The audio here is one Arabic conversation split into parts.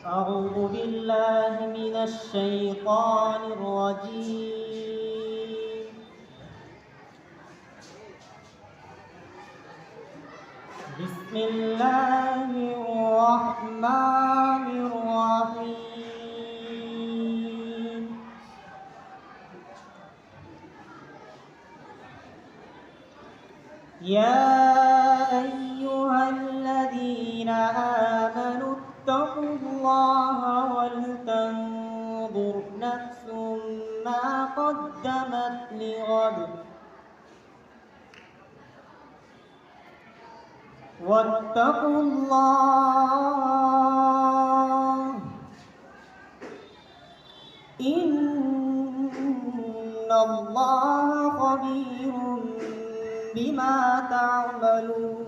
أعوذ بالله من الشيطان الرجيم. بسم الله الرحمن الرحيم. يا أيها الذين آمنوا اتقوا الله ولتنظر نفس ما قدمت لغد واتقوا الله إن الله خبير بما تعملون.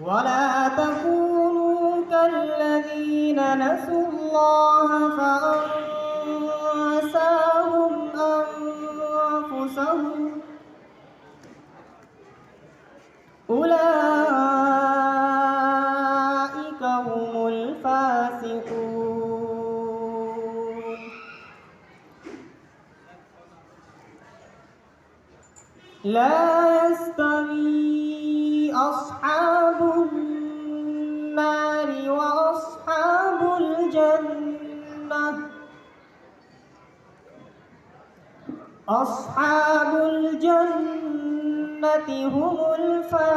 ولا تكونوا كالذين نسوا الله فأنساهم أنفسهم أولئك هم الفاسقون. لا يستوي أصحاب النار وأصحاب الجنة. أصحاب الجنة هم الفائزون.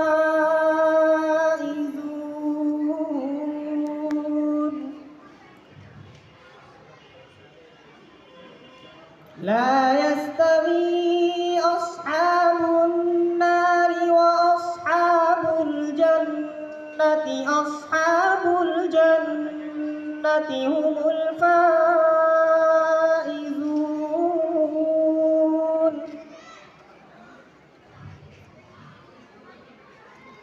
لا يستوي أصحاب النار وأصحاب الجنة. أصحاب الجنة هم الفائزون.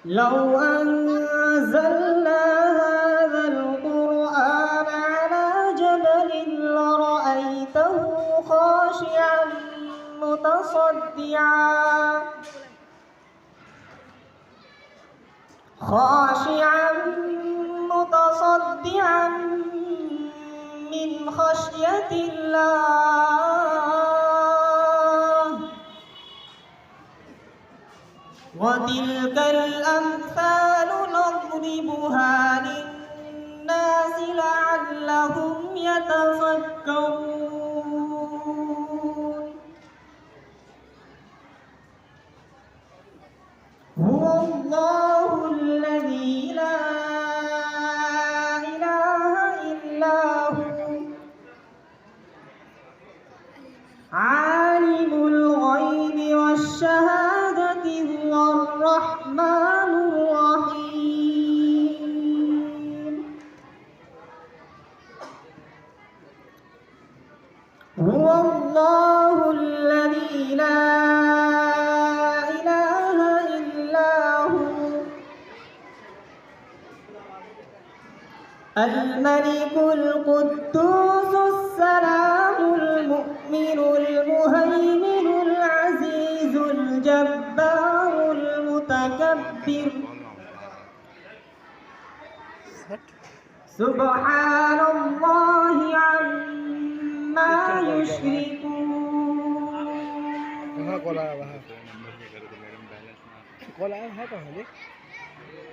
لو أنزلنا هذا القرآن على جبل لرأيته خاشعا متصدعا من خشية الله. وتلك الأمثال نضربها للناس لعلهم يتفكرون. هو الله الذي لا إله إلا هو عالم الغيب والشهادة هو الرحمن الرحيم. هو الله الذي لا إله إلا هو الملك القدوس السلام المؤمن المهيمن العزيز الجبار المتكبر سبحان الله عما يشركون.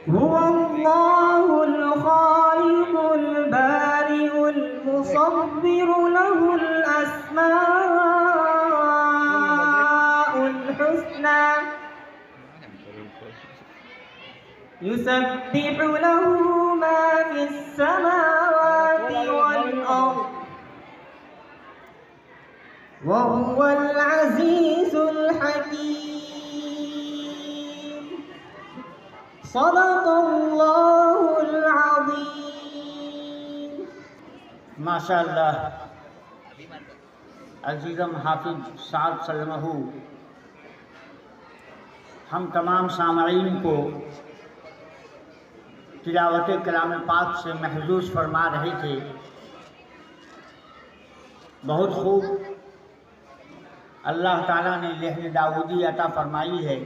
هو الله الخالق البارئ المصور له الأسماء الحسنى يسبح له ما في السماوات والأرض وهو العزيز الحكيم. صدق الله العظيم. माशाअल्लाह अजीज़म हाफिज साहब सल्लमहू हम तमाम सामईन को तिलावत कलाम पाक से महजूज फरमा रहे थे। बहुत खूब अल्लाह ताला ने लहन दाऊदी अता फरमाई है।